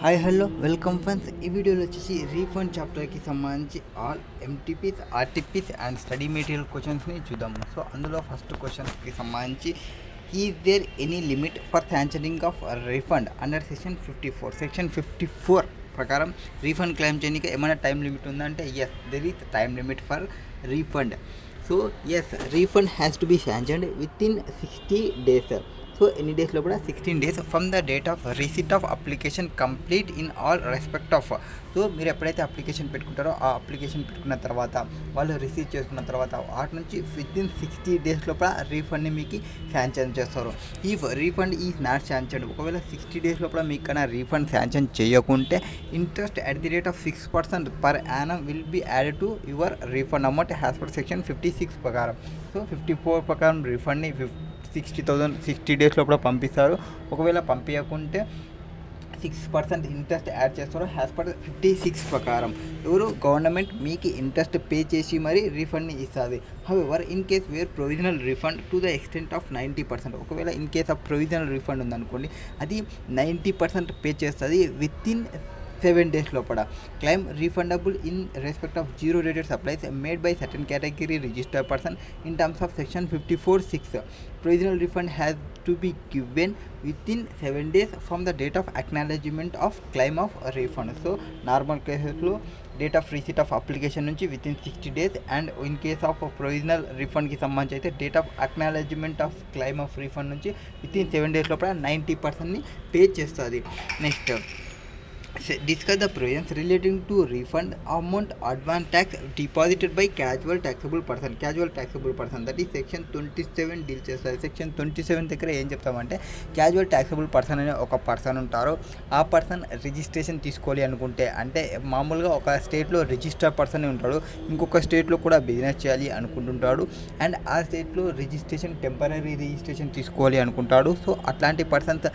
Hi hello welcome friends. ఈ వీడియోలో వచ్చేసి రీఫండ్ చాప్టర్కి సంబంధించి all MTPs RTPs and study material క్వశ్చన్స్ని చూద్దాము. సో అందులో ఫస్ట్ క్వశ్చన్స్కి సంబంధించి is there any limit for sanctioning of refund under section 54. Section 54 ప్రకారం రీఫండ్ క్లెయిమ్ చేయడానికి ఏమైనా టైం లిమిట్ ఉందంటే yes, there is time limit for refund. So yes, refund has to be sanctioned within 60 days. సో ఎన్ని days లోపల 16 days from the date of receipt of application complete in all respect of. So మీరు ఎప్పుడైతే application పెట్టుకుంటారో ఆ application పెట్టుకున్న తర్వాత వాళ్ళు రిసీవ్ చేసుకున్న తర్వాత వాటి నుంచి వితిన్ 60 days లోపల రీఫండ్ని మీకు శాంక్షన్ చేస్తారు. ఈ రీఫండ్ ఈజ్ నాట్ శాంక్షన్, ఒకవేళ 60 days లోపల మీకు కన్నా రీఫండ్ శాంక్షన్ చేయకుంటే interest at the rate of 6% per annum will be added to your refund amount as per section 56 ప్రకారం. సో 54 ప్రకారం రీఫండ్ని 60 days లోపల పంపిస్తారు. ఒకవేళ పంపించకుంటే 6% ఇంట్రెస్ట్ యాడ్ చేస్తారు యాజ్ పర్ 56 ప్రకారం. ఎవరు గవర్నమెంట్ మీకు ఇంట్రెస్ట్ పే చేసి మరీ రీఫండ్ని ఇస్తుంది. However in case where provisional refund to the extent of 90%. ఒకవేళ in case of provisional refund ఉందనుకోండి, అది 90% పే చేస్తుంది విత్ ఇన్ 7 days లోపల. Claim refundable in respect of zero rated supplies made by certain category registered person in terms of section 54(6). Provisional refund has to be given with in 7 days from the date of acknowledgement of claim of refund. So normal కేసెస్లో date of receipt of application నుంచి within 60 days, and in case of provisional రీఫండ్కి సంబంధించి అయితే date of acknowledgement of claim of refund నుంచి within 7 days లోపల 90%ని pay చేస్తుంది. Next, discuss the provisions relating to refund amount advance tax deposited by casual taxable person. Casual taxable person, that is section 27 deal చేస్తారు. Section 27 దగ్గర ఏం చెప్తామంటే, casual taxable person అనే ఒక పర్సన్ ఉంటారు. ఆ పర్సన్ రిజిస్ట్రేషన్ తీసుకోవాలి అనుకుంటే, అంటే మామూలుగా ఒక స్టేట్లో రిజిస్టర్ పర్సన్ ఉంటాడు, ఇంకొక స్టేట్లో కూడా బిజినెస్ చేయాలి అనుకుంటుంటాడు, అండ్ ఆ స్టేట్లో రిజిస్ట్రేషన్ టెంపరీ రిజిస్ట్రేషన్ తీసుకోవాలి అనుకుంటాడు. సో అట్లాంటి పర్సన్స్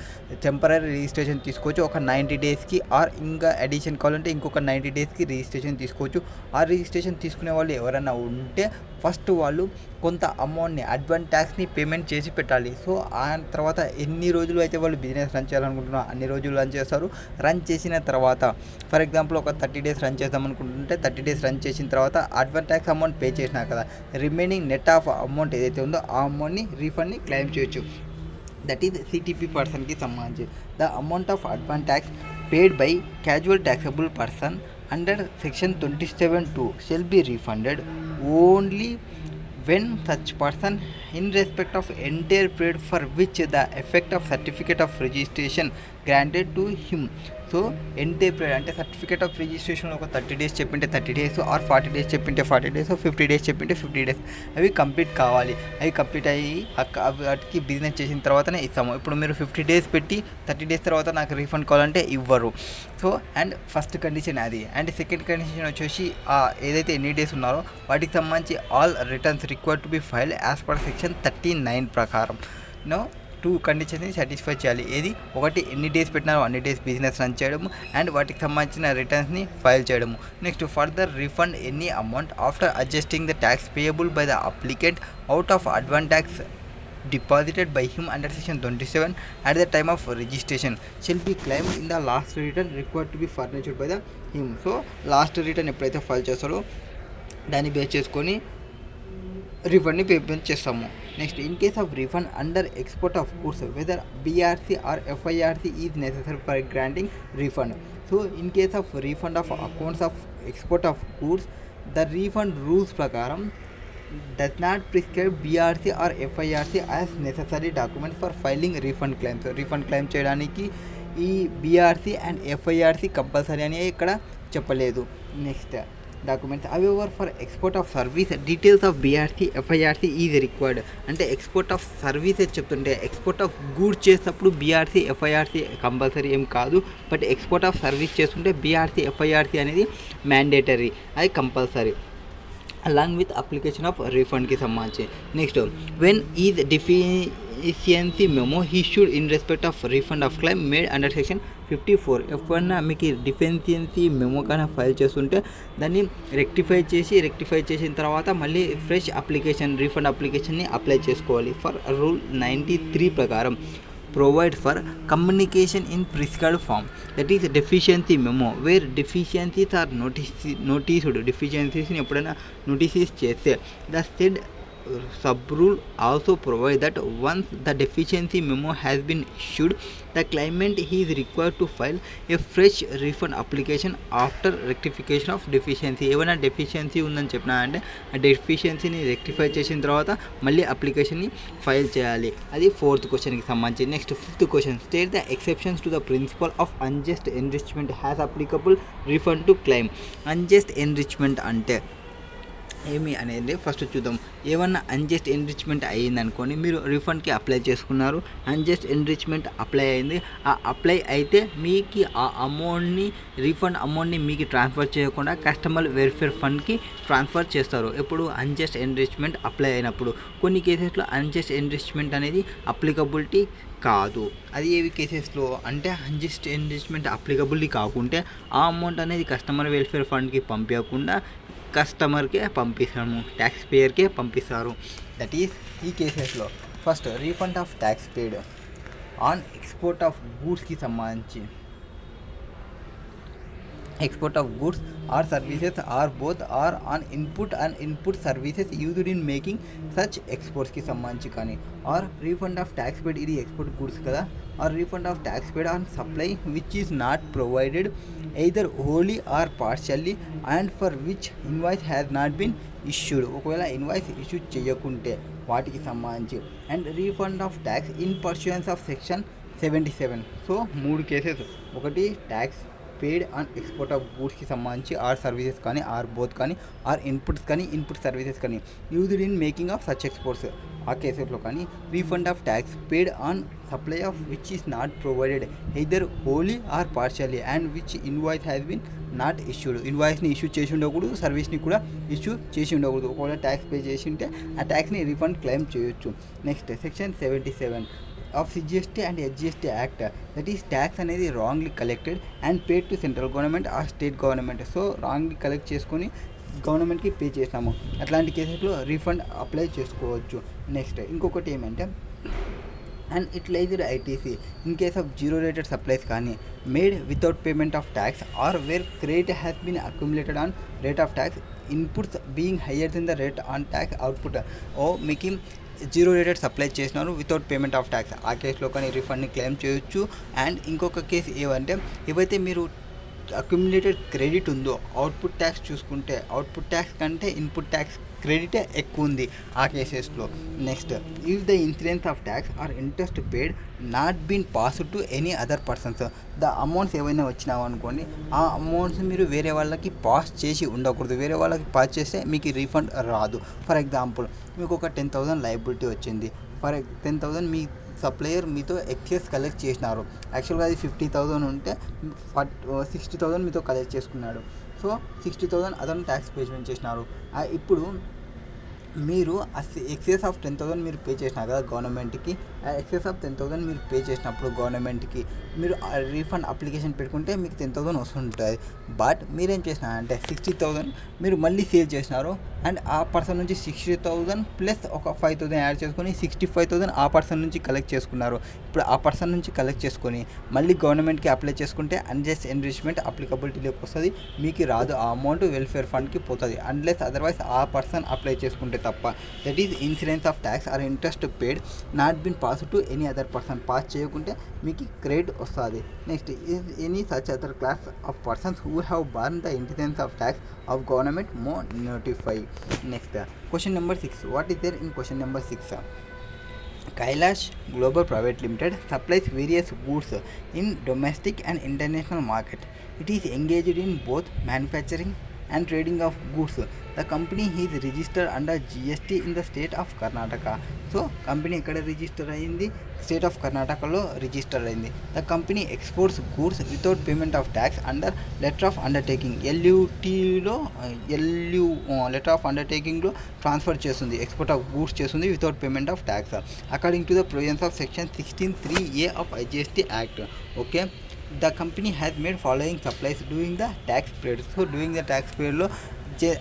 టెంపరీ రిజిస్ట్రేషన్ తీసుకోవచ్చు ఒక 90 daysకి, ఆర్ ఇంకా అడిషన్ కావాలంటే ఇంకొక 90 daysకి రిజిస్ట్రేషన్ తీసుకోవచ్చు. ఆ రిజిస్ట్రేషన్ తీసుకునే వాళ్ళు ఎవరైనా ఉంటే ఫస్ట్ వాళ్ళు కొంత అమౌంట్ని అడ్వాన్స్ ట్యాక్స్ని పేమెంట్ చేసి పెట్టాలి. సో ఆ తర్వాత ఎన్ని రోజులు అయితే వాళ్ళు బిజినెస్ రన్ చేయాలనుకుంటున్నారో అన్ని రోజులు రన్ చేస్తారు. రన్ చేసిన తర్వాత ఫర్ ఎగ్జాంపుల్ ఒక 30 days రన్ చేద్దాం అనుకుంటుంటే 30 days రన్ చేసిన తర్వాత అడ్వాన్స్ ట్యాక్స్ అమౌంట్ పే చేసినా కదా, రిమైనింగ్ నెట్ ఆఫ్ అమౌంట్ ఏదైతే ఉందో ఆ అమౌంట్ని రీఫండ్ని క్లెయిమ్ చేయొచ్చు. దట్ ఈజ్ సిటీపీ పర్సన్కి సంబంధించి. The amount of advance tax paid by casual taxable person under section 27(2) shall be refunded only when such person in respect of entire period for which the effect of certificate of registration granted to him. So entire period అంటే certificate of registration ఒక 30 days చెప్పింటే 30 days, are 40 days చెప్పింటే 40 days, 50 days చెప్పింటే 50 days, అవి complete కావాలి. అవి complete అయ్యి వాటికి బిజినెస్ చేసిన తర్వాతనే ఇస్తాము. ఇప్పుడు మీరు 50 days పెట్టి 30 days తర్వాత నాకు రీఫండ్ కావాలంటే ఇవ్వరు. సో అండ్ ఫస్ట్ కండిషన్ అది. అండ్ సెకండ్ కండిషన్ వచ్చేసి ఏదైతే ఎన్ని డేస్ ఉన్నారో వాటికి సంబంధించి all returns required to be file as per section 39 ప్రకారం. 2 కండిషన్స్ని సాటిస్ఫై చేయాలి. ఏది, ఒకటి ఎన్ని డేస్ పెట్టినారో అన్ని డేస్ బిజినెస్ రన్ చేయడము, అండ్ వాటికి సంబంధించిన రిటర్న్స్ని ఫైల్ చేయడము. Next, further refund any amount after adjusting the tax payable by the applicant out of advance tax deposited by him under section 27 at the time of registration shall be claimed in the last return required to be furnished by the him. So last return ఎప్పుడైతే file చేస్తారో దాన్ని base చేసుకొని రీఫండ్ని payment చేస్తాము. Next, in case of refund under export of goods whether BRC or FIRC is necessary for granting refund. So in case of refund of accounts of export of goods, the refund rules ప్రకారం does not prescribe BRC or FIRC as necessary documents for filing refund claims. Refund claim చేయడానికి ఈ BRC and FIRC compulsory అని ఇక్కడ చెప్పలేదు. Next, documents however for export of service details of BRC FIRC is required. అంటే export of services చెప్తుంటే export of goods చేసేటప్పుడు BRC FIRC compulsory ఏం కాదు, బట్ ఎక్స్పోర్ట్ ఆఫ్ సర్వీస్ చేస్తుంటే BRC FIRC అనేది మ్యాండేటరీ, అది compulsory along with application of రీఫండ్కి సంబంధించి. Next, when is deficiency memo issued in respect of refund of claim made under section 54. ఎప్పుడన్నా మీకు డిఫిషియన్సీ మెమో కానీ ఫైల్ చేస్తుంటే దాన్ని రెక్టిఫై చేసిన తర్వాత మళ్ళీ ఫ్రెష్ అప్లికేషన్ రీఫండ్ అప్లికేషన్ని అప్లై చేసుకోవాలి. ఫర్ రూల్ 93 ప్రకారం provide for communication in prescribed form, that is deficiency memo, where deficiencies are noticed. Deficiencies ni ఎప్పుడైనా notices చేస్తే the said sub-rule also provide that once the deficiency memo has been issued, the claimant is required to file a fresh refund application after rectification of deficiency. ఏమైనా deficiency ఉందని చెప్పినా అంటే ఆ డెఫిషియన్సీని rectify చేసిన తర్వాత మళ్ళీ అప్లికేషన్ని ఫైల్ చేయాలి. అది 4th క్వశ్చన్కి సంబంధించి. Next 5th question, state the exceptions to the principle of unjust enrichment has applicable refund to claim. Unjust enrichment అంటే ఏమి అనేది ఫస్ట్ చూద్దాం. ఏమన్నా అన్జస్ట్ ఎన్రిచ్మెంట్ అయ్యింది అనుకోండి, మీరు రిఫండ్కి అప్లై చేసుకున్నారు, అన్జస్ట్ ఎన్రిచ్మెంట్ అప్లై అయింది, ఆ అప్లై అయితే మీకు ఆ అమౌంట్ని రీఫండ్ అమౌంట్ని మీకు ట్రాన్స్ఫర్ చేయకుండా కస్టమర్ వెల్ఫేర్ ఫండ్కి ట్రాన్స్ఫర్ చేస్తారు. ఎప్పుడు అన్జస్ట్ ఎన్రిచ్మెంట్ అప్లై అయినప్పుడు. కొన్ని కేసెస్లో అన్జస్ట్ ఎన్రిచ్మెంట్ అనేది అప్లికబిలిటీ కాదు. అది ఏవి కేసెస్లో అంటే అన్జస్ట్ ఎన్రిచ్మెంట్ అప్లికబిలిటీ కాకుంటే ఆ అమౌంట్ అనేది కస్టమర్ వెల్ఫేర్ ఫండ్కి పంపించకుండా కస్టమర్కే పంపిస్తాము, ట్యాక్స్ పేయర్కే పంపిస్తారు. దట్ ఈస్ ఈ కేసెస్లో first refund of tax paid on export of గూడ్స్కి సంబంధించి, export of goods or services or both or on input and input services used in making such exports కి సంబంధించి కానీ, or refund of tax paid, ఇది export goods కదా, or refund of tax paid on supply which is not provided either wholly or partially and for which invoice has not been issued. ఒకవేళ invoice issue చేయకుంటే వాటికి సంబంధించి. And refund of tax in pursuance of section 77. So 3 cases, ఒకటి tax paid on export of గూడ్స్కి సంబంధించి, or services కానీ, or both కానీ, or inputs కానీ, ఇన్పుట్ సర్వీసెస్ కానీ used in making of such exports, ఆ కేసెస్లో కానీ. Refund of tax paid on supply of which is not provided either wholly or partially and which invoice has been not issued. ఇన్వాయిస్ని issue చేసి ఉండకూడదు, సర్వీస్ని కూడా issue చేసి ఉండకూడదు. ఒకవేళ ట్యాక్స్ పే చేసి ఉంటే ఆ ట్యాక్స్ని రీఫండ్ క్లెయిమ్ చేయొచ్చు. Next section 77 of GST and SGST Act, that is tax అనేది wrongly collected and paid to central government or state government. So wrongly collect చేసుకొని గవర్నమెంట్కి పే చేసినాము, అట్లాంటి కేసెస్లో రీఫండ్ అప్లై చేసుకోవచ్చు. నెక్స్ట్ ఇంకొకటి ఏమంటే and utilised ITC in case of zero rated supplies కానీ, made without payment of tax or where credit has been accumulated on rate of tax inputs being higher than the rate on tax output. ఓ మీకు zero rated supply చేసినారు without payment of tax, ఆ కేసులో కానీ రీఫండ్ని claim చేయొచ్చు. And ఇంకొక కేసు ఏమంటే ఏవైతే మీరు అక్యుములేటెడ్ క్రెడిట్ ఉందో, అవుట్పుట్ ట్యాక్స్ చూసుకుంటే అవుట్పుట్ ట్యాక్స్ కంటే ఇన్పుట్ ట్యాక్స్ క్రెడిటే ఎక్కువ ఉంది ఆ కేసెస్లో. Next if the insurance of tax or interest paid not been passed to any other persons. The amounts ఏవైనా వచ్చినావు అనుకోండి, ఆ అమౌంట్స్ మీరు వేరే వాళ్ళకి పాస్ చేసి ఉండకూడదు. వేరే వాళ్ళకి పాస్ చేస్తే మీకు రీఫండ్ రాదు. ఫర్ ఎగ్జాంపుల్ మీకు ఒక 10,000 లయబిలిటీ వచ్చింది. 10,000 మీ సప్లయర్ మీతో ఎక్సెస్ కలెక్ట్ చేసినారు. యాక్చువల్గా అది 50,000 ఉంటే 60,000 మీతో కలెక్ట్ చేసుకున్నాడు. సో 60,000 అతను ట్యాక్స్ పేమెంట్ చేసినారు. ఇప్పుడు మీరు ఎక్సెస్ ఆఫ్ 10,000 మీరు పే చేసినారు కదా గవర్నమెంట్కి. ఎక్సెస్ ఆఫ్ 10,000 మీరు పే చేసినప్పుడు గవర్నమెంట్కి మీరు రీఫండ్ అప్లికేషన్ పెట్టుకుంటే మీకు 10,000 వస్తుంటుంది. బట్ మీరేం చేసినారంటే 60,000 మీరు మళ్ళీ సేవ్ చేసినారు అండ్ ఆ పర్సన్ నుంచి 60,000 ప్లస్ ఒక 5,000 యాడ్ చేసుకొని 65,000 ఆ పర్సన్ నుంచి కలెక్ట్ చేసుకున్నారు. ఇప్పుడు ఆ పర్సన్ నుంచి కలెక్ట్ చేసుకొని మళ్ళీ గవర్నమెంట్కి అప్లై చేసుకుంటే అన్జస్ట్ ఎన్రిచ్మెంట్ అప్లికబిలిటీలోకి వస్తుంది, మీకు రాదు. ఆ అమౌంట్ వెల్ఫేర్ ఫండ్కి పోతుంది అన్లెస్ అదర్వైజ్ ఆ పర్సన్ అప్లై చేసుకుంటే తప్ప. That is insurance of tax or interest paid not been pass to any other person. Pass చేయకుంటే మీకు క్రెడిట్ వస్తుంది. Next is any such other class of persons who have borne the insurance of tax of government may notify. Next question number 6. What is there in question number 6? Kailash Global Private Limited supplies various goods in domestic and international market. It is engaged in both manufacturing and trading of goods. The company is registered under GST in the state of Karnataka. So company ఎక్కడ register అయింది? State of కర్ణాటకలో register అయింది. The company exports goods without payment of tax under letter of undertaking, LUTలో letter of అండర్టేకింగ్లో transfer చేస్తుంది, export of goods చేస్తుంది without payment of tax according to the provisions of section 16(3)(a) of GST act. Okay, the company has made following supplies doing the tax period. So doing the tax పీరియడ్లో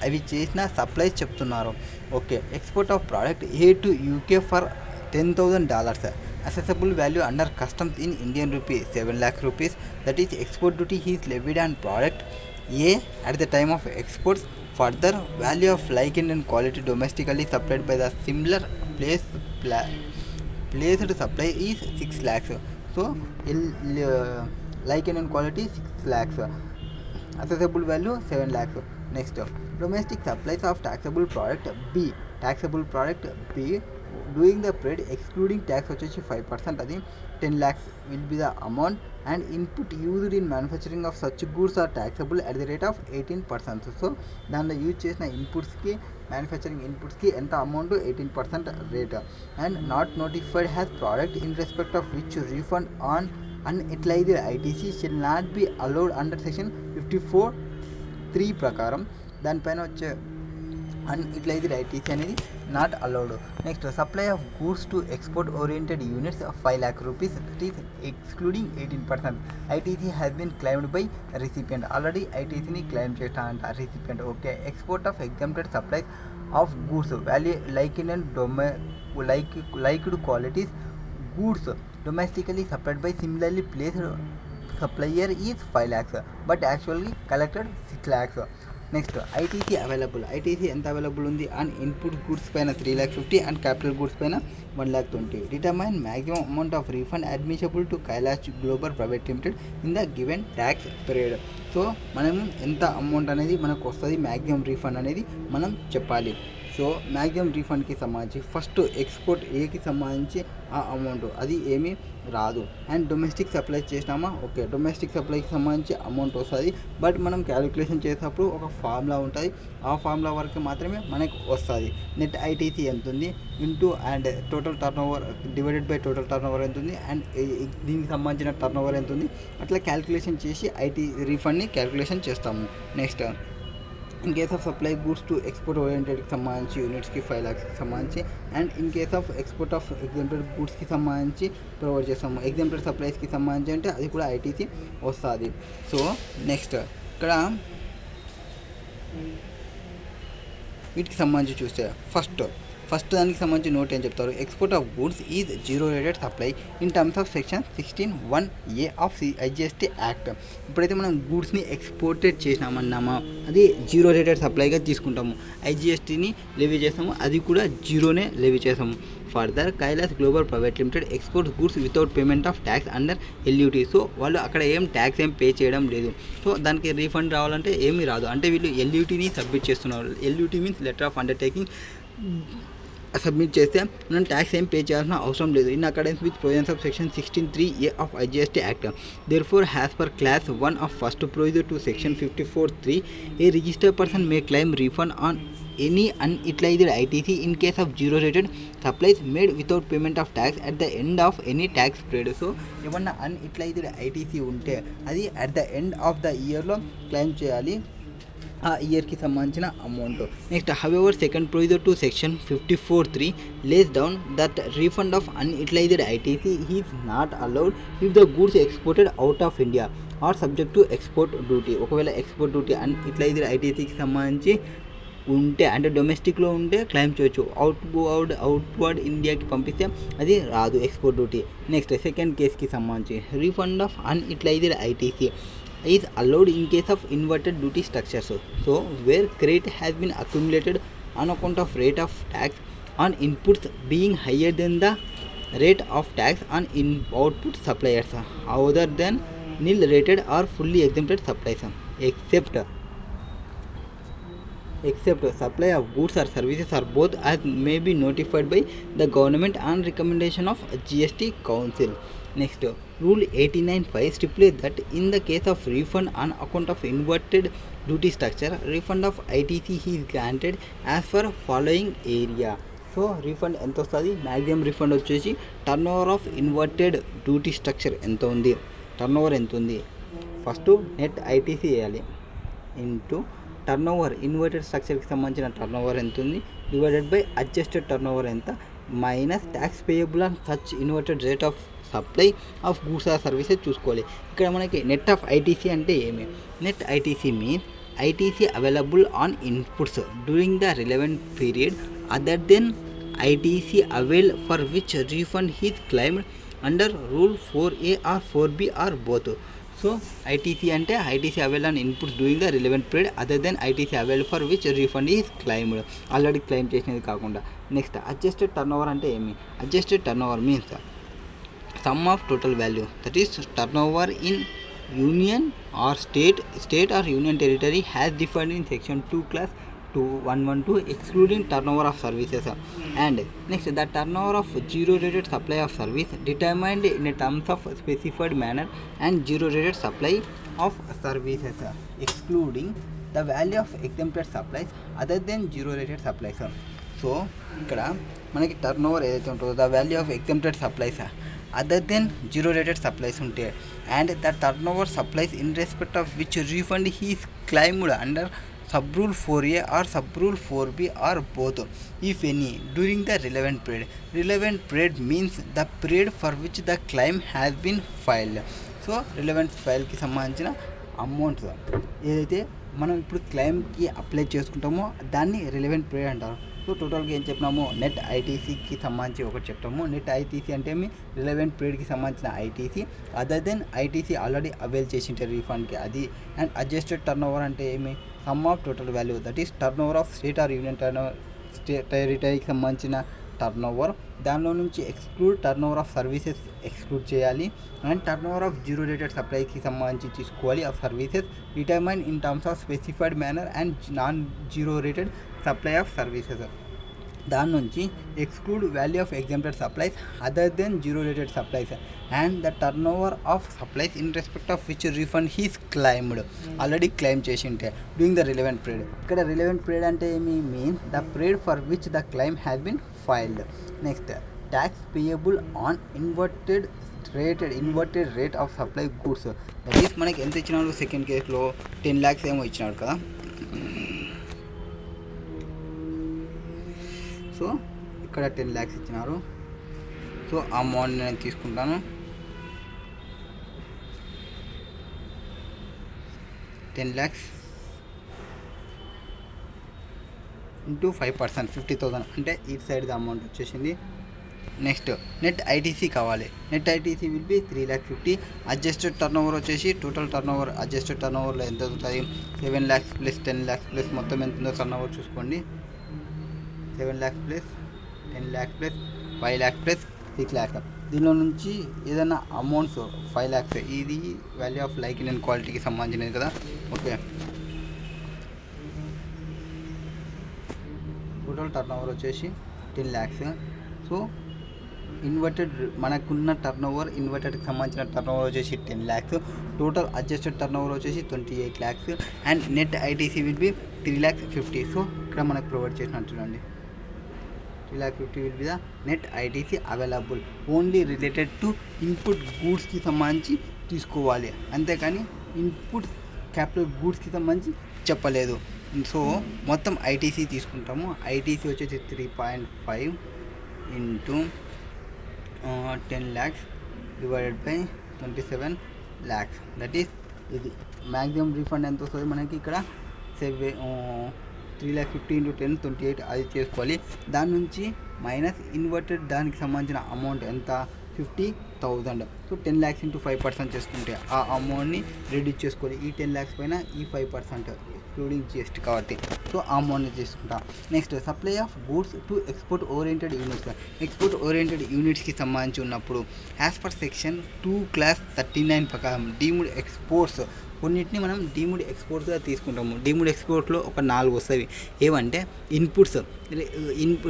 అవి చేసిన supplies చెప్తున్నారు. Okay, export of product A to UK for $10,000. assessable value under customs in Indian rupee 7 lakh rupees, that is export duty is levied on product A at the time of exports. Further, value of like and quality domestically supplied by the similar placed supply is 6 lakhs. So like and quality 6 lakhs, assessable value 7 lakhs. Next, domestic supplies of taxable product B. Taxable product B doing the period excluding tax వచ్చేసి 5%, అది 10 lakhs will be the amount, and input used in manufacturing of such goods are taxable at the rate of 18%. So దానిలో use చేసిన ఇన్పుట్స్కి, manufacturing ఇన్పుట్స్కి ఎంత amount, 18% rate. And not notified has product in respect of which refund on unutilized ITC shall not be allowed under section 54(3) ప్రకారం. దానిపైన వచ్చే unutilized ITC అనేది not allowed. Next, supply of goods to export oriented units 5 lakh rupees, that is excluding 18%. ITC has been claimed by recipient. Already ఐటీసీని claim చేస్తానంట recipient. Okay. Export of exempted supplies of goods value like in and liked qualities goods domestically supplied by similarly placed supplier is 5 lakhs but actually collected 6 lakhs. Next, ITC available. ITC ఎంత available ఉంది? And input goods పైన 3,50,000 and capital goods పైన 1,20,000. Determine maximum amount of refund అడ్మిషబుల్ to Kailash global private limited in the given tax period. So మనం ఎంత amount అనేది మనకు వస్తుంది, maximum refund అనేది మనం చెప్పాలి. సో మ్యాక్సిమం రీఫండ్కి సంబంధించి ఫస్ట్ ఎక్స్పోర్ట్ ఏకి సంబంధించి ఆ అమౌంట్ అది ఏమీ రాదు. అండ్ డొమెస్టిక్ సప్లై చేసినామా, ఓకే, డొమెస్టిక్ సప్లైకి సంబంధించి అమౌంట్ వస్తుంది. బట్ మనం క్యాలిక్యులేషన్ చేసేటప్పుడు ఒక ఫార్ములా ఉంటుంది, ఆ ఫార్ములా వరకు మాత్రమే మనకు వస్తుంది. నెట్ ఐటీసీ ఎంత ఉంది into and total turn over divided by total turnover ఎంత ఉంది అండ్ దీనికి సంబంధించిన టర్న్ ఓవర్ ఎంత ఉంది, అట్లా క్యాలిక్యులేషన్ చేసి ఐటీ రీఫండ్ని క్యాలిక్యులేషన్ చేస్తాము. Next, in case of supply goods to export ఓరియంటెడ్కి సంబంధించి యూనిట్స్కి 5 lakhsకి సంబంధించి, and in case of export of exempted గూడ్స్కి సంబంధించి ప్రొవైడ్ చేస్తాము. ఎగ్జాంప్టెడ్ సప్లైస్కి సంబంధించి అంటే అది కూడా ఐటీసీ వస్తుంది. సో నెక్స్ట్, ఇక్కడ వీటికి సంబంధించి చూస్తే ఫస్ట్ దానికి సంబంధించి నోట్ ఏం చెప్తారు, export of goods is zero rated supply in terms of section 16(1)(a) of GST act. ఇప్పుడైతే మనం గూడ్స్ని ఎక్స్పోర్టెడ్ చేసినామన్నామా, అది జీరో రేటెడ్ సప్లైగా తీసుకుంటాము. ఐజిఎస్టీని లెవీ చేస్తాము, అది కూడా జీరోనే లెవీ చేస్తాము. Further, Kailash global private limited export goods without payment of tax under LUT. So వాళ్ళు అక్కడ ట్యాక్స్ ఏం పే చేయడం లేదు. సో దానికి రీఫండ్ రావాలంటే ఏమీ రాదు. అంటే వీళ్ళు ఎల్యూటీని సబ్మిట్ చేస్తున్నారు. LUT means letter of undertaking. Submit చేస్తే మనం ట్యాక్స్ ఏం పే చేయాల్సిన అవసరం లేదు. In accordance with provisions of section 16(3)(a) of GST act. Therefore, has per class 1 of first provision to section 54(3), a registered person May claim refund on any unutilized ITC in case of zero rated supplies made without payment of tax at the end of any tax period. So ఏమన్నా unutilized ITC ఉంటే అది at the end of the ఇయర్లో claim చేయాలి, ఆ ఇయర్కి సంబంధించిన amount. Next, however second provision to section 54(3) lays down that refund of unutilized ITC is not allowed if the goods exported out of India are subject to export duty. ఒకవేళ export duty unutilized ITCకి సంబంధించి ఉంటే, అంటే డొమెస్టిక్లో ఉంటే claim చేయొచ్చు. Outward ఇండియాకి పంపిస్తే అది రాదు, ఎక్స్పోర్ట్ డ్యూటీ. నెక్స్ట్, సెకండ్ కేస్కి సంబంధించి refund of unutilised ITC is allowed in case of inverted duty structures. So where credit has been accumulated on account of rate of tax on inputs being higher than the rate of tax on output suppliers other than nil rated or fully exempted supplies except supply of goods or services or both as may be notified by the government on recommendation of GST Council. Next, Rule 89(5) stipulates that in the case of refund on account of inverted duty structure, refund of ITC is granted as per following area. So refund ఎంత వస్తుంది? Maximum refund వచ్చేసి turnover of inverted duty structure ఎంత ఉంది, turnover ఎంత ఉంది, first net ITC వేయాలి into turnover inverted స్ట్రక్చర్కి సంబంధించిన టర్న్ ఓవర్ ఎంత ఉంది divided by adjusted turnover ఎంత minus tax payable on such inverted rate of supply of goods or services చూసుకోవాలి. ఇక్కడ మనకి నెట్ ఆఫ్ ఐటీసీ అంటే ఏమి? Net ITC means ITC available on inputs during the relevant period other than ITC availed for which refund is claimed under Rule 4A or 4B or both. So ITC అంటే ITC availed on inputs during the relevant period other than ITC availed for which refund is claimed. Already claim చేసినది కాకుండా. Next adjusted turnover అంటే ఏమి? Adjusted turn over means sum of total value, that is turnover in union or state or union territory has defined in section 2 class 2112 excluding turnover of services. And next, the turnover of zero rated supply of service determined in terms of specified manner and zero rated supply of services excluding the value of exempted supplies other than zero rated supplies. సో ఇక్కడ మనకి turnover ఏదైతే ఉంటుందో the value of exempted supplies other than zero rated supplies ఉంటే and the turnover supplies in respect of which refund is claimed under sub rule 4A or sub rule 4B or both if any during the relevant period. Relevant period means the period for which the claim has been filed. So relevant ఫైల్కి సంబంధించిన అమౌంట్స్ ఏదైతే మనం ఇప్పుడు క్లైమ్కి apply చేసుకుంటామో దాన్ని relevant period అంటారు. So టోటల్గా ఏం చెప్పినాము, నెట్ ఐటీసీకి సంబంధించి ఒకటి చెప్తాము. నెట్ ఐటీసీ అంటే ఏమి? రిలవెంట్ పీరియడ్కి సంబంధించిన ITC other than ITC already avail చేసింటే రీఫండ్కి అది. అండ్ అడ్జస్టెడ్ టర్న్ ఓవర్ అంటే ఏమి? Sum of total value, that is turnover of state or union turnover, టెరిటరీకి సంబంధించిన టర్న్ ఓవర్. దానిలో నుంచి exclude turnover of services exclude చేయాలి. And turnover of zero rated సప్లైకి సంబంధించి తీసుకోవాలి of services determine in terms of specified manner and non zero rated supply of services. దాని నుంచి exclude value of exempted supplies other than zero rated supplies and the turnover of supplies in respect of which refund is claimed, already claim చేసి ఉంటే during the relevant period. ఇక్కడ relevant period అంటే ఏమి? Means the period for which the claim has been filed. Next, tax payable on inverted rate of supply goods. That is మనకి ఎంత ఇచ్చినాడు? Second కేసులో 10 lakhs ఏమో ఇచ్చినాడు కదా. సో ఇక్కడ 10 lakhs ఇచ్చినారు. సో ఆ అమౌంట్ నేను తీసుకుంటాను. 10 lakhs ఇంటూ 5%, 50,000 అంటే ఈ సైడ్ ద అమౌంట్ వచ్చేసింది. నెక్స్ట్, నెట్ ఐటీసీ కావాలి. Net ITC will be 3,50,000. Adjusted turnover వచ్చేసి టోటల్ టర్న్ ఓవర్ అడ్జస్టెడ్ టర్న్ ఓవర్లో ఎంత అవుతుంది? 7 lakhs ప్లస్ 10 lakhs ప్లస్ మొత్తం ఎంత ఉందో టర్న్ ఓవర్ చూసుకోండి. 7 lakhs plus 10 lakhs plus 5 lakhs plus 6 lakhs. దీనిలో నుంచి ఏదైనా అమౌంట్స్ 5 lakhs, ఇది వాల్యూ ఆఫ్ లైక్ అండ్ క్వాలిటీకి సంబంధించినది కదా. ఓకే, టోటల్ టర్న్ ఓవర్ వచ్చేసి 10 lakhs. సో ఇన్వర్టెడ్ మనకున్న టర్న్ ఓవర్ ఇన్వర్టెడ్కి సంబంధించిన టర్న్ ఓవర్ వచ్చేసి 10 lakhs. Total adjusted turnover వచ్చేసి 28 lakhs. And net ITC will be 3,50,000. So ఇక్కడ మనకు ప్రొవైడ్ చేసినట్టు చూడండి, 3,50,000 will be the net ITC available only related to input గూడ్స్కి సంబంధించి తీసుకోవాలి, అంతేకాని ఇన్పుట్ క్యాపిటల్ గూడ్స్కి సంబంధించి చెప్పలేదు. సో మొత్తం ఐటీసీ తీసుకుంటాము. ఐటీసీ వచ్చేసి 3.5 into 10 lakhs divided by 27 lakhs. That is ఇది మ్యాక్సిమం రీఫండ్ ఎంత వస్తుంది మనకి ఇక్కడ? 3,50,000 ఇంటూ 10 28 అది చేసుకోవాలి. దాని నుంచి మైనస్ ఇన్వర్టెడ్ దానికి సంబంధించిన అమౌంట్ ఎంత? 50,000. సో 10 lakhs ఇంటూ 5% చేసుకుంటే ఆ అమౌంట్ని రెడ్యూస్ చేసుకోవాలి. ఈ 10 lakhs పైన ఈ 5% ఇంక్లూడింగ్ GST కాబట్టి సో ఆ అమౌంట్ని తీసుకుంటాం. Next, supply of goods to export oriented units. Export oriented యూనిట్స్కి సంబంధించి ఉన్నప్పుడు యాజ్ పర్ సెక్షన్ 2 class 39 ప్రకారం డీమ్డ్ ఎక్స్పోర్ట్స్ కొన్నిటిని మనం డీమ్డ్ ఎక్స్పోర్ట్స్గా తీసుకుంటాము. డీమ్డ్ ఎక్స్పోర్ట్లో ఒక 4 వస్తాయి. ఏవంటే ఇన్పుట్స్,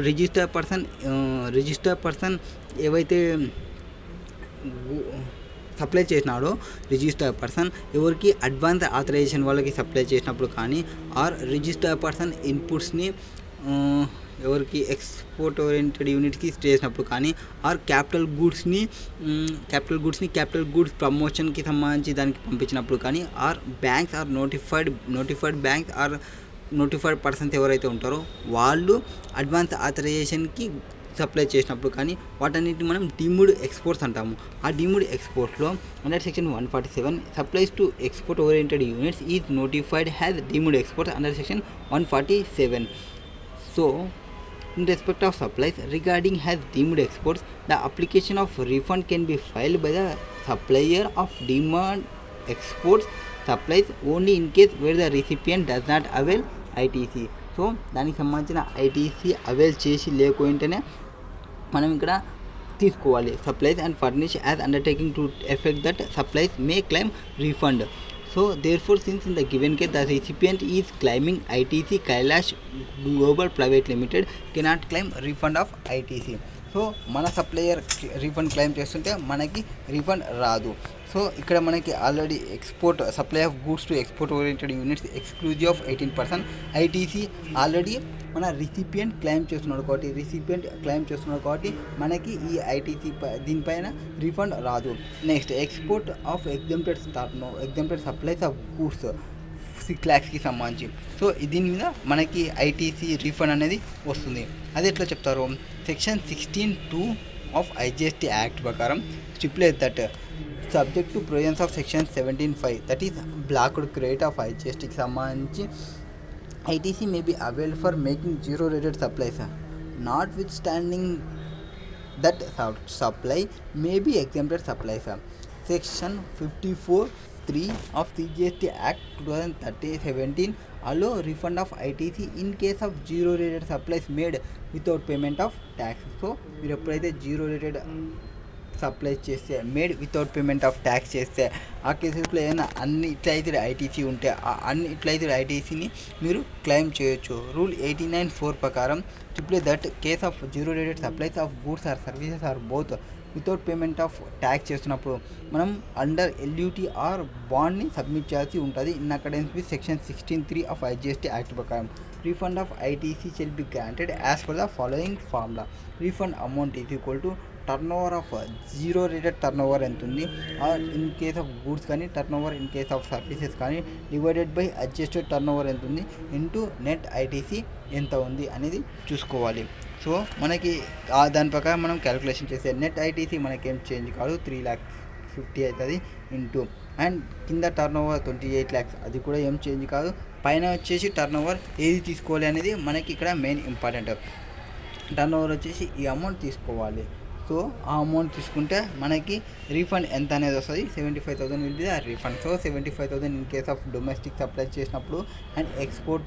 రిజిస్టర్ పర్సన్ ఏవైతే సప్లై చేసినాడో రిజిస్టర్ పర్సన్ ఎవరికి అడ్వాన్స్ ఆథరైజేషన్ వాళ్ళకి సప్లై చేసినప్పుడు కానీ, ఆర్ రిజిస్టర్ పర్సన్ ఇన్పుట్స్ని ఎవరికి ఎక్స్పోర్ట్ ఓరియంటెడ్ యూనిట్కి చేసినప్పుడు కానీ, ఆర్ క్యాపిటల్ గూడ్స్ ప్రమోషన్కి సంబంధించి దానికి పంపించినప్పుడు కానీ, or banks or notified banks or notified persons ఎవరైతే ఉంటారో వాళ్ళు అడ్వాన్స్ ఆథరైజేషన్కి సప్లై చేసినప్పుడు కానీ వాటన్నిటిని మనం డీమ్డ్ ఎక్స్పోర్ట్స్ అంటాము. ఆ డీమ్డ్ ఎక్స్పోర్ట్స్లో under section 147 supplies to export oriented units is notified has deemed exports under section 147. So in respect of supplies regarding has deemed exports, the application of refund can be filed by the supplier of deemed exports supplies only in case where the recipient does not avail ITC. So దానికి సంబంధించిన ITC avail చేసి లేకుంటేనే మనం ఇక్కడ తీసుకోవాలి. Supplies and furnish as undertaking to effect that supplies May claim refund. So therefore, since in the given case the recipient is claiming ITC, Kailash Global Private Limited cannot claim refund of ITC. So మన supplier refund claim చేస్తుంటే మనకి refund రాదు. So ఇక్కడ మనకి already export supply of goods to export oriented units exclusive of 18% ITC already మన recipient claim చేస్తున్నాడు కాబట్టి మనకి ఈ ఐటీసీ దీనిపైన రీఫండ్ రాదు. Next export of exempted supplies of goods 6 lakhsకి సంబంధించి. సో దీని మీద మనకి ఐటీసీ రీఫండ్ అనేది వస్తుంది. అది ఎట్లా చెప్తారు, సెక్షన్ 16(2) ఆఫ్ ఐజిఎస్టీ యాక్ట్ ప్రకారం stipulate that subject to provisions of section 17(5) that is blocked credit of ఐజిఎస్టీకి సంబంధించి ITC may be availed for making zero rated supplies notwithstanding that supply may be exempted supplies. Section 54(3) of GST Act 2017 allow refund of ITC in case of zero rated supplies made without payment of tax. So మీరు ఎప్పుడైతే zero rated supply చేస్తే made without payment of tax చేస్తే ఆ కేసెస్లో ఏదైనా అన్ని ఇట్లయితే ITC ఉంటే ఆ అన్ని ఇట్లయితే ఐటీసీని మీరు క్లెయిమ్ చేయొచ్చు. రూల్ 89(4) ప్రకారం triple that case of zero rated supplies of goods or services or both without payment of tax చేస్తున్నప్పుడు మనం అండర్ ఎల్యూటీ ఆర్ బాండ్ని సబ్మిట్ చేయాల్సి ఉంటుంది. In accordance with section 16(3) of IGST act ప్రకారం refund of ITC shall be granted as per the following formula. Refund amount is equal to turnover of zero rated turnover ఎంత ఉంది in case of goods కానీ turnover in case of services కానీ divided by adjusted turnover ఎంత ఉంది into net ITC ఎంత ఉంది అనేది చూసుకోవాలి. సో మనకి దాని ప్రకారం మనం క్యాలిక్యులేషన్ చేస్తే నెట్ ఐటీసీ మనకేం చేంజ్ కాదు, 3,50,000 అవుతుంది ఇంటూ అండ్ కింద టర్న్ ఓవర్ 28 lakhs అది కూడా ఏం చేంజ్ కాదు. పైన వచ్చేసి టర్న్ ఓవర్ ఏది తీసుకోవాలి అనేది మనకి ఇక్కడ మెయిన్ ఇంపార్టెంట్. టర్న్ ఓవర్ వచ్చేసి ఈ అమౌంట్ తీసుకోవాలి. సో ఆ అమౌంట్ తీసుకుంటే మనకి రీఫండ్ ఎంత అనేది వస్తుంది, 75,000 will be the refund. So 75,000 in case of domestic supply చేసినప్పుడు and export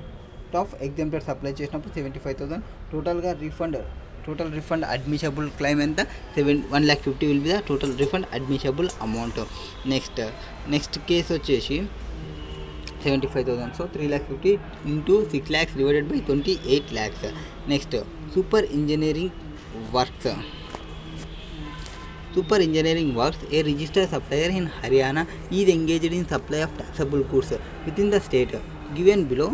of exempted supply చేసినప్పుడు 75,000 టోటల్ రీఫండ్ అడ్మిషబుల్ క్లైమ్ ఎంత 1,50,000 will be the total refund admissible amount. Next case వచ్చేసి 75,000. So 3,50,000 into 6 lakhs divided by 28 lakhs. Next super engineering works, a registered supplier in Haryana is engaged in supply of taxable goods within the state given below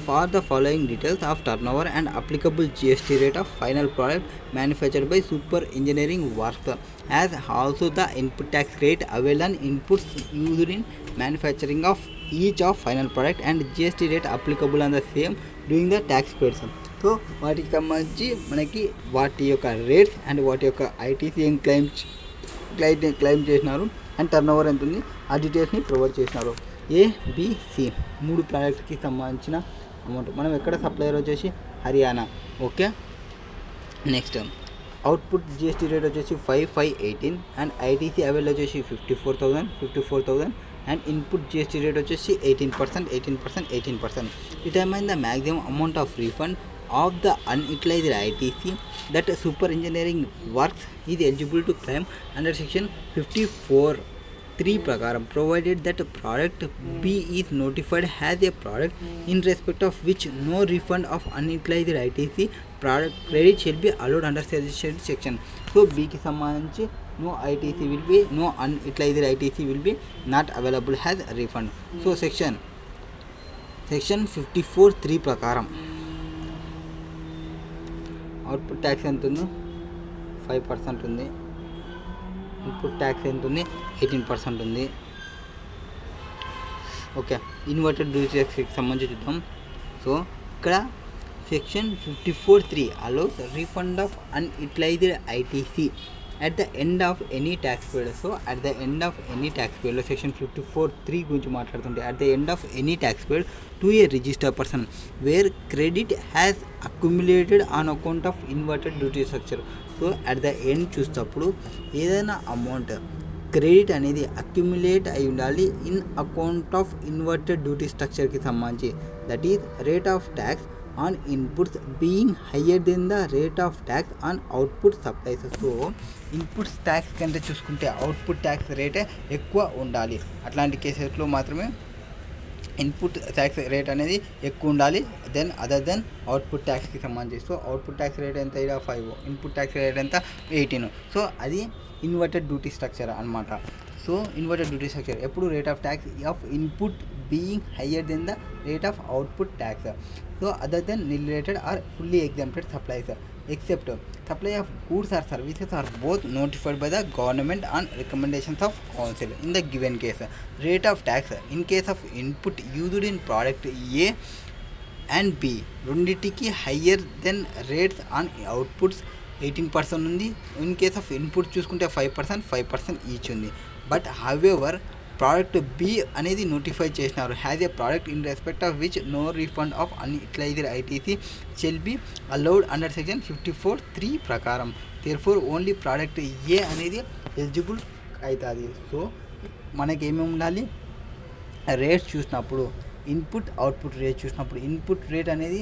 for the following details of turnover and applicable GST rate of final product manufactured by super engineering works, as also the input tax rate available on inputs used in manufacturing of each of final product and GST rate applicable on the same during the tax periods. So వాటికి సంబంధించి మనకి వాటి యొక్క rates and వాటి యొక్క ITC ఏం claim చేసినారు and turnover ఎంత ఉంది ఆ డీటెయిల్స్ని ప్రొవైడ్ చేసినారు. ఏబిసి 3 ప్రోడక్ట్స్కి సంబంధించిన అమౌంట్. మనం ఎక్కడ సప్లయర్ వచ్చేసి Haryana. Okay, next output GST rate వచ్చేసి 5,518 అండ్ ఐటీసీ అవైల్ వచ్చేసి 54,000 అండ్ ఇన్పుట్ జిఎస్టీ రేట్ వచ్చేసి 18%. Determine the maximum amount of refund of the unutilized ITC that super engineering works is eligible to claim under section 54(3) prakaram, provided that product B is notified as a product in respect of which no refund of unutilized ITC product credit shall be allowed under suggested section. So B ki sambandhinchi no unutilized ITC will be not available as refund. So section 54(3) prakaram output tax ఎంత ఉంది 5% ఉంది, input tax ఎంత ఉంది 18% ఉంది. Okay, inverted duty ట్యాక్స్కి సంబంధించి చూద్దాం. So ఇక్కడ section 54(3) allows refund of unutilised ITC at the end of any tax period. So at the end of any tax period, section 54(3) గురించి మాట్లాడుతుంటే at the end of any tax period to a registered person where credit has accumulated on account of inverted duty structure. So at the end చూసేటప్పుడు ఏదైనా amount credit అనేది accumulate అయి ఉండాలి in account of inverted duty స్ట్రక్చర్కి సంబంధించి, that is rate of tax on inputs being higher than the rate of tax on output supplies. So inputs tax కంటే చూసుకుంటే output tax రేటే ఎక్కువ ఉండాలి. అట్లాంటి కేసెస్లో మాత్రమే ఇన్పుట్ ట్యాక్స్ రేట్ అనేది ఎక్కువ ఉండాలి దెన్ అదర్ దెన్ అవుట్పుట్ ట్యాక్స్కి సంబంధించి. సో అవుట్పుట్ ట్యాక్స్ రేట్ ఎంత, ఇలా 5, ఇన్పుట్ ట్యాక్స్ రేట్ ఎంత 18. సో అది ఇన్వర్టెడ్ డ్యూటీ స్ట్రక్చర్ అనమాట. సో ఇన్వర్టెడ్ డ్యూటీ స్ట్రక్చర్ ఎప్పుడు rate of tax of input being higher than the rate of output tax. So other than related or fully exempted supplies except supply of goods or services are both notified by the government on recommendations of council. In the given case, rate of tax in case of input used in product A and B రెండిటికి higher than rates on outputs 18% ఉంది. In case of input చూసుకుంటే 5% each ఉంది. But however product B అనేది notify చేసినారు has a product in respect of which no refund of unutilised ITC shall be allowed under section 54(3) ప్రకారం. Therefore only product ఏ అనేది eligible అవుతుంది. So మనకేమేమి ఉండాలి, rates చూసినప్పుడు input output rate చూసినప్పుడు input rate అనేది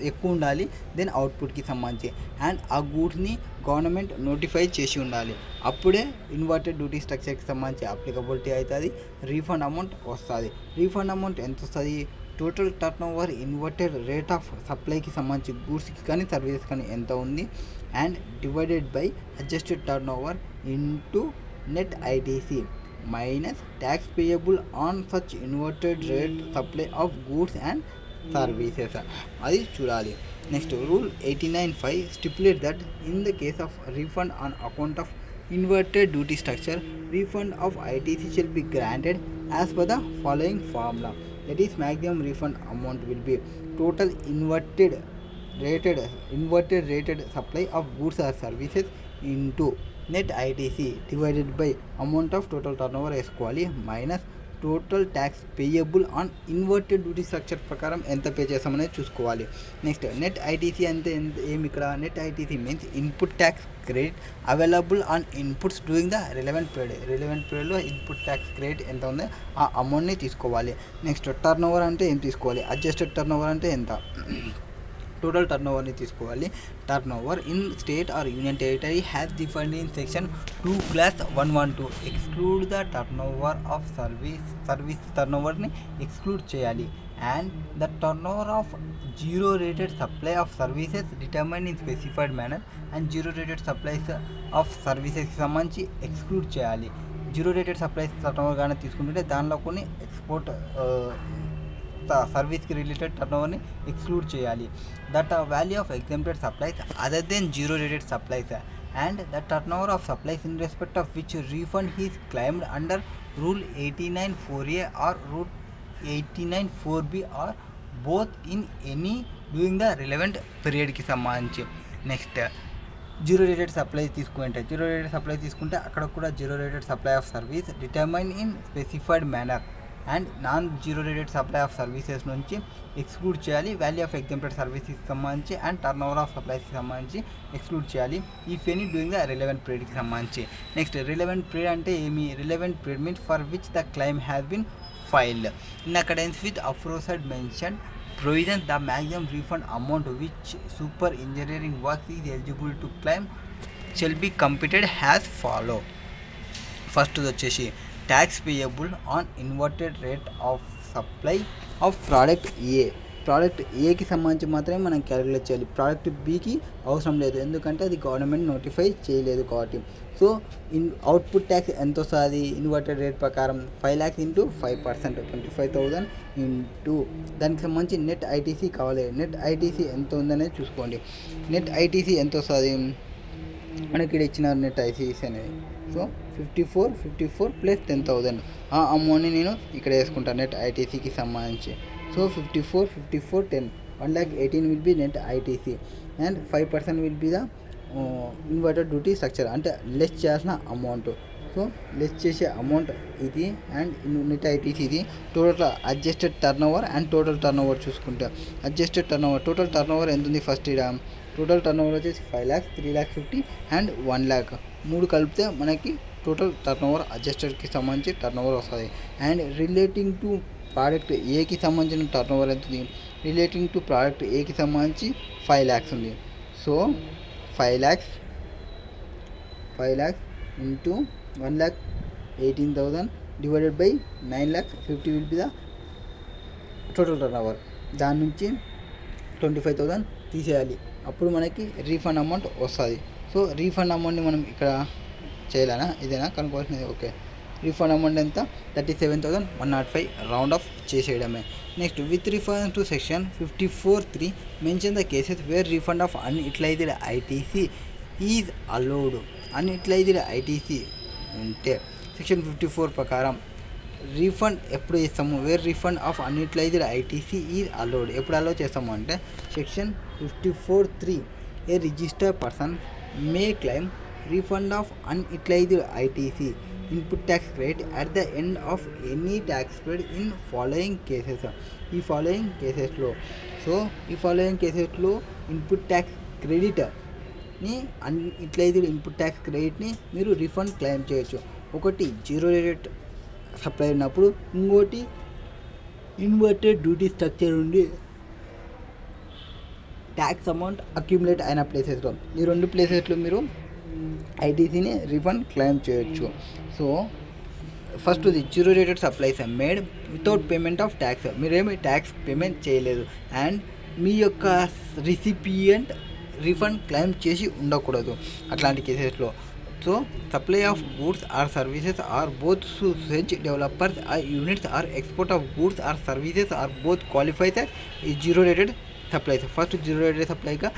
ఎక్కువ ఉండాలి దెన్ అవుట్పుట్కి సంబంధించి, అండ్ ఆ గూడ్స్ని గవర్నమెంట్ నోటిఫై చేసి ఉండాలి. అప్పుడే ఇన్వర్టెడ్ డ్యూటీ స్ట్రక్చర్కి సంబంధించి అప్లికబిలిటీ అవుతుంది, రీఫండ్ అమౌంట్ వస్తుంది. రీఫండ్ అమౌంట్ ఎంత వస్తుంది, total turnover inverted rate of సప్లైకి సంబంధించి గూడ్స్కి కానీ సర్వీసెస్ కానీ ఎంత ఉంది and divided by adjusted turnover into net ITC minus tax payable on such inverted rate supply of goods and services, అది చూడాలి. Next rule 89(5) stipulate that in the case of refund on account of inverted duty structure, refund of ITC shall be granted as per the following formula. That is, maximum refund amount will be total inverted rated supply of goods or services into net ITC divided by amount of total turnover equally minus total tax payable on inverted duty structure ప్రకారం ఎంత pay చేస్తామనేది చూసుకోవాలి. Next net ITC అంటే ఏమి ఇక్కడ, net ITC means input tax credit available on inputs during the relevant పీరియడ్లో input tax credit ఎంత ఉందో ఆ అమౌంట్ని తీసుకోవాలి. నెక్స్ట్ టర్న్ ఓవర్ అంటే ఏం తీసుకోవాలి, అడ్జస్టెడ్ టర్న్ ఓవర్ అంటే ఎంత, టోటల్ టర్న్ ఓవర్ని తీసుకోవాలి. Turnover in state or union territory has defined in section 2(112). Exclude the turnover of service టర్న్ ఓవర్ని ఎక్స్క్లూడ్ చేయాలి. And the turnover of zero rated supply of services determine in specified manner and zero rated supplies of సర్వీసెస్కి సంబంధించి exclude చేయాలి. Zero rated supplies turnover కానీ తీసుకుంటుంటే దానిలో కొన్ని ఎక్స్పోర్ట్ సర్వీస్కి రిలేటెడ్ టర్న్ ఓవర్ని ఎక్స్క్లూడ్ చేయాలి. That value of exempted supplies other than zero rated supplies and the turnover of supplies in respect of which refund is claimed under rule 89(4)A or rule 89(4)B or both in any during the relevant పీరియడ్కి సంబంధించి. Next zero rated supply తీసుకుంటే అక్కడ కూడా zero rated supply of service determine in specified manner and non zero rated supply of services నుంచి exclude చేయాలి. Value of exempted సర్వీస్కి సంబంధించి and turnover of సప్లైస్కి సంబంధించి ఎక్స్క్లూడ్ చేయాలి. If any during the relevant పీరియడ్కి సంబంధించి. నెక్స్ట్ రిలవెంట్ పీరియడ్ అంటే ఏమి, relevant period means for which the claim has been filed in accordance with aforesaid mention provisions. The maximum refund amount which super engineering works is eligible to claim shall be computed as follow. First వచ్చేసి tax payable on inverted rate of supply of product ఏకి సంబంధించి మాత్రమే మనం calculate చేయాలి. Product బికి అవసరం లేదు, ఎందుకంటే అది గవర్నమెంట్ నోటిఫై చేయలేదు కాబట్టి. సో అవుట్పుట్ ట్యాక్స్ ఎంత వస్తుంది ఇన్వర్టెడ్ రేట్ ప్రకారం, 5 lakhs ఇంటూ 5%, 25,000 ఇంటూ దానికి సంబంధించి నెట్ ఐటీసీ కావాలి. నెట్ ఐటీసీ ఎంత ఉందనేది చూసుకోండి. నెట్ ఐటీసీ ఎంత వస్తుంది మనకి ఇక్కడ ఇచ్చిన నెట్ ఐటీసీ అనేది. సో 54 ప్లస్ 10,000 ఆ అమౌంట్ని నేను ఇక్కడ వేసుకుంటాను నెట్ ఐటీసీకి సంబంధించి. So 54 10 1,18,000 will be net ITC and 5% will be the inverted duty structure అంటే లెస్ చేయాల్సిన అమౌంట్. సో లెస్ చేసే అమౌంట్ ఇది అండ్ నెట్ ఐటీసీ ఇది. Total adjusted turnover and total turnover చూసుకుంటే adjusted turnover total turnover ఎంత ఉంది first ఇక్కడ total turnover వచ్చేసి 5 lakhs 3,50,000 అండ్ 1 lakh 3 కలిపితే మనకి టోటల్ టర్న్ ఓవర్ అడ్జస్టెడ్కి సంబంధించి టర్న్ ఓవర్ వస్తుంది. అండ్ రిలేటింగ్ టు ప్రోడక్ట్ ఏకి సంబంధించిన టర్న్ ఓవర్ ఎంత ఉంది రిలేటింగ్ టు ప్రోడక్ట్ ఏకి సంబంధించి 5 lakhs ఉంది. So 5 lakhs into 1,18,000 divided by 9,50,000 will be the total turnover. దాని నుంచి 25,000 తీసేయాలి, అప్పుడు మనకి రీఫండ్ అమౌంట్ వస్తుంది. సో రీఫండ్ అమౌంట్ని మనం ఇక్కడ చేయాలనా ఇదేనా కనుక్కోవాల్సింది. ఓకే, రీఫండ్ అమౌంట్ ఎంత 37,105 రౌండ్ ఆఫ్ చేసేయడమే. Next with reference to section 54(3) mention the cases where refund of unutilised ITC is allowed. Unutilised ITC ఉంటే సెక్షన్ 54 ప్రకారం రీఫండ్ ఎప్పుడు చేస్తాము where refund of unutilised ITC is allowed. ఎప్పుడు allow చేస్తాము అంటే section 54(3) a registered person may claim refund of unutilised ITC input tax credit at the end of any tax period in following cases. ఈ following కేసెస్లో input tax క్రెడిట్ని unutilised input tax క్రెడిట్ని మీరు refund claim చేయొచ్చు. ఒకటి zero rate supply ఉన్నప్పుడు, ఇంకోటి inverted duty structure ఉండి ట్యాక్స్ అమౌంట్ అక్యుములేట్ అయిన ప్లేసెస్లో, ఈ 2 ప్లేసెస్లో మీరు ఐటీసీని రీఫండ్ క్లెయిమ్ చేయొచ్చు. సో ఫస్ట్ ఇది zero rated supplies made without payment of tax, మీరేమి ట్యాక్స్ పేమెంట్ చేయలేదు అండ్ మీ యొక్క రిసిపియంట్ రీఫండ్ క్లెయిమ్ చేసి ఉండకూడదు అట్లాంటి కేసెస్లో. So supply of goods or services or both to such developers or units or export of goods or services or both qualifies as ఈ zero rated supplies. First zero rated సప్లైగా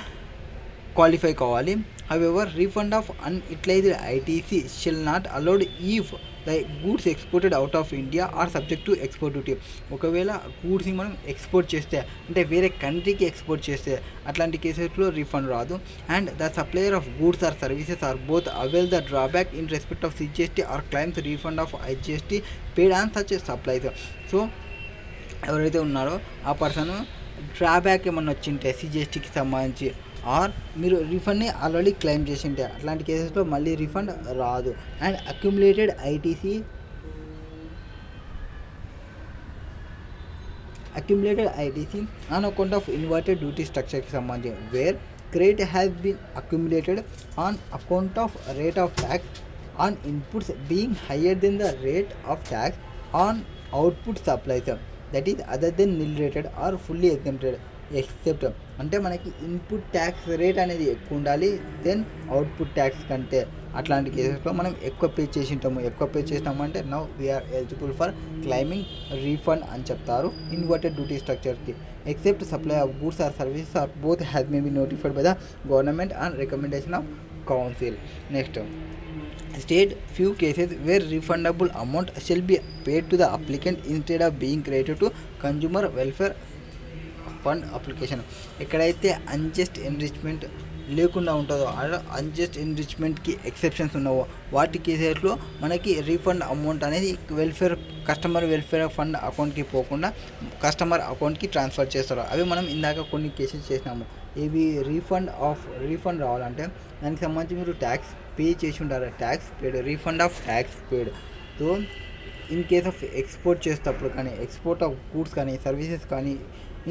qualify కావాలి. However refund of unutilised ITC shall not allowed if the goods exported out of India or subject to export duty. ఒకవేళ గూడ్స్ని మనం export చేస్తే అంటే వేరే కంట్రీకి ఎక్స్పోర్ట్ చేస్తే అట్లాంటి కేసెస్లో రీఫండ్ రాదు. And the supplier of goods or services or both avail the drawback in respect of CGST or claims refund of IGST paid on such supplies. So ఎవరైతే ఉన్నారో ఆ పర్సన్ డ్రాబ్యాక్ ఏమన్నా వచ్చింటే సిజిఎస్టీకి సంబంధించి ఆర్ మీరు రీఫండ్ని ఆల్రెడీ క్లెయిమ్ చేసి ఉంటే అట్లాంటి కేసెస్లో మళ్ళీ రీఫండ్ రాదు. And accumulated ITC on account of inverted duty స్ట్రక్చర్కి సంబంధించి where credit has been accumulated on account of rate of tax on inputs being higher than the rate of tax on output supplies that is other than nil rated or fully exempted. Except అంటే మనకి input tax rate అనేది ఎక్కువ ఉండాలి then output tax కంటే. అట్లాంటి కేసెస్లో మనం ఎక్కువ పే చేసి ఉంటాము. ఎక్కువ పే చేసినామంటే now we are eligible for claiming refund అని చెప్తారు ఇన్వర్టెడ్ డ్యూటీ స్ట్రక్చర్కి. Except supply of goods or services or both has may be notified by the government on recommendation of council. Next state few cases where refundable amount shall be paid to the applicant instead of being credited to consumer welfare fund application. ఎక్కడైతే unjust enrichment లేకుండా ఉంటుందో unjust ఎన్రిచ్మెంట్కి exceptions ఉన్నావో వాటి కేసెస్లో మనకి refund amount అనేది customer welfare fund అకౌంట్కి పోకుండా కస్టమర్ అకౌంట్కి ట్రాన్స్ఫర్ చేస్తారు. అవి మనం ఇందాక కొన్ని కేసెస్ చేసినాము. ఇవి రీఫండ్ రావాలంటే దానికి సంబంధించి మీరు ట్యాక్స్ పే చేసి ఉంటారు, tax paid, refund of tax paid. So in case of export చేసేటప్పుడు కానీ ఎక్స్పోర్ట్ ఆఫ్ గూడ్స్ కానీ సర్వీసెస్ కానీ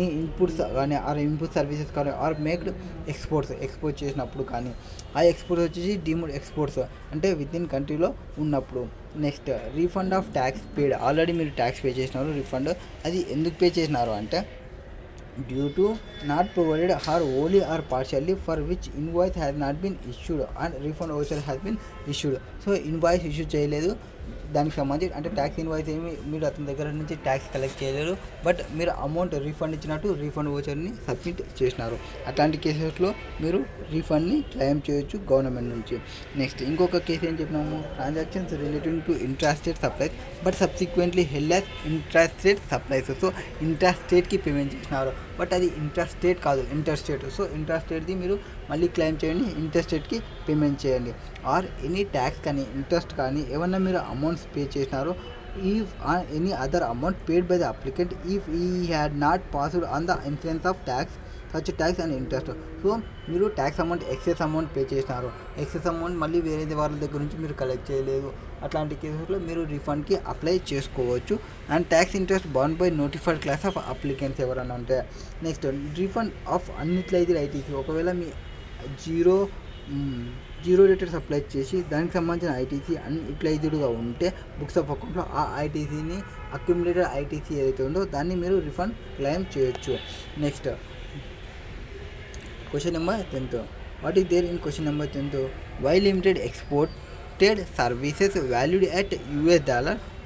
ఈ ఇన్పుట్స్ కానీ ఆర్ ఇన్పుట్ సర్వీసెస్ కానీ ఆర్ మేక్డ్ ఎక్స్పోర్ట్ చేసినప్పుడు కానీ ఆ ఎక్స్పోర్ట్స్ వచ్చేసి డీమ్డ్ ఎక్స్పోర్ట్స్ అంటే విత్ ఇన్ కంట్రీలో ఉన్నప్పుడు. Next refund of tax paid, already మీరు ట్యాక్స్ పే చేసినారు, రీఫండ్ అది ఎందుకు పే చేసినారు అంటే due to not provided or only or partially for which invoice has not been issued and refund voucher has been issued. So invoice issue చేయలేదు దానికి సంబంధించి అంటే ట్యాక్స్ ఇన్వాయిస్ ఏమి మీరు అతని దగ్గర నుంచి ట్యాక్స్ కలెక్ట్ చేయలేరు, బట్ మీరు అమౌంట్ రీఫండ్ ఇచ్చినట్టు రీఫండ్ ఓచర్ని సబ్మిట్ చేసినారు. అట్లాంటి కేసెస్లో మీరు రీఫండ్ని క్లెయిమ్ చేయొచ్చు గవర్నమెంట్ నుంచి. నెక్స్ట్ ఇంకొక కేసు ఏం చెప్పినాము, transactions relating to intrastate supplies but subsequently held as intrastate supplies. So ఇంట్రాస్టేట్కి పేమెంట్ చేసినారు బట్ అది ఇంట్రాస్టేట్ కాదు, ఇంటర్స్టేట్. సో ఇంట్రాస్టేట్ది మీరు మళ్ళీ క్లెయిమ్ చేయండి, ఇంటర్స్టేట్కి పేమెంట్ చేయండి. ఆర్ ఎనీ ట్యాక్స్ కానీ ఇంట్రెస్ట్ కానీ ఏమన్నా మీరు అమౌంట్స్ పే చేసినారో, if any other amount paid by the applicant if he had not passed on the incidence of tax such tax and interest. So మీరు tax amount excess amount pay చేసినారు, excess amount మళ్ళీ వేరే వాళ్ళ దగ్గర నుంచి మీరు collect చేయలేదు, అట్లాంటి కేసుల్లో మీరు రిఫండ్కి అప్లై చేసుకోవచ్చు. And tax interest bound by notified class of applicants ఎవరైనా ఉంటే. Next refund of unutilised ITC. ఒకవేళ మీ జీరో రేటెడ్ సప్లై చేసి దానికి సంబంధించిన ఐటీసీ అన్యూటిలైజ్డ్గా ఉంటే బుక్స్ ఆఫ్ అకౌంట్లో ఆ ఐటీసీని అక్యుములేటెడ్ ఐటీసీ ఏదైతే ఉందో దాన్ని మీరు రిఫండ్ క్లెయిమ్ చేయొచ్చు. Next question number 10. What is there in question number 10? Y limited exported services valued at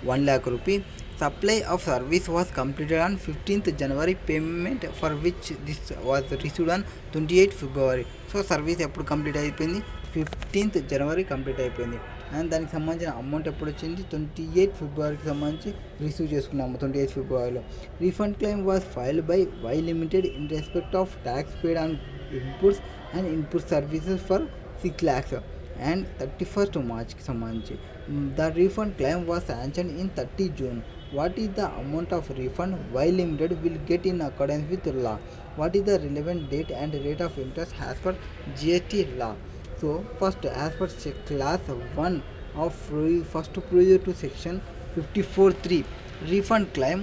$1 lakh rupee. Supply of service was completed on 15th January. Payment for which this was received on 28th February. So service ఎప్పుడు complete అయిపోయింది? 15th January complete అయిపోయింది. And దానికి సంబంధించిన amount ఎప్పుడు వచ్చింది? 28th Februaryకి సంబంధించి receive చేసుకున్నాము 28th Februaryలో. Refund claim was filed by Y limited in respect of tax paid on inputs and input services for 6 lakhs and 31st Marchకి సంబంధించి. The refund claim was sanction in 30 June. What is the amount of refund Y Limited will get in accordance with law? What is the relevant date and rate of interest as per GST law? So first, as per class 1 of first procedure to section 54(3), refund claim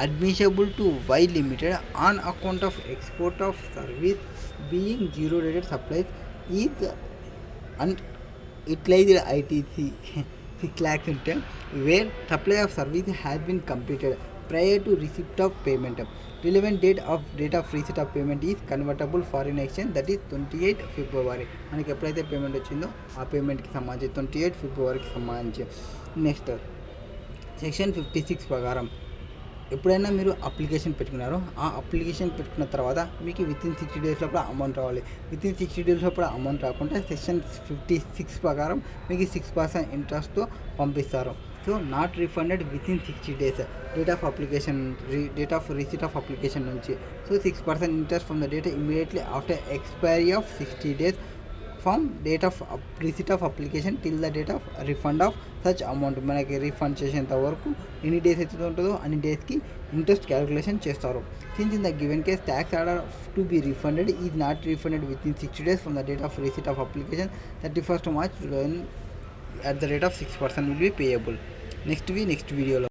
admissible to Y Limited on account of export of service being zero rated supplies is unutilized ITC 6 lakhs ఉంటే where supply of service has been completed prior to receipt of payment. Relevant date of receipt of payment is convertible foreign exchange, that is 28th February. మనకి ఎప్పుడైతే payment వచ్చిందో ఆ పేమెంట్కి సంబంధించి 28th Februaryకి సంబంధించి. Next section 56 ప్రకారం ఎప్పుడైనా మీరు అప్లికేషన్ పెట్టుకున్నారో ఆ అప్లికేషన్ పెట్టుకున్న తర్వాత మీకు వితిన్ 60 days లోపల అమౌంట్ రావాలి. వితిన్ 60 days లోపల అమౌంట్ రాకుంటే సెక్షన్ 56 ప్రకారం మీకు 6% ఇంట్రెస్ట్తో పంపిస్తారు. So not refunded within 60 days date of receipt of application నుంచి. So 6% interest from the date immediately after expiry of 60 days from date of receipt of application till the date of refund of such amount. మనకి refund చేసేంత వరకు ఎన్ని days అయితే ఉంటుందో అన్ని డేస్కి interest calculation చేస్తారు. Since in the given case tax order to be refunded is not refunded with in 60 days from the date of receipt of application 31st March at the rate of 6% will be payable. Next వీడియోలో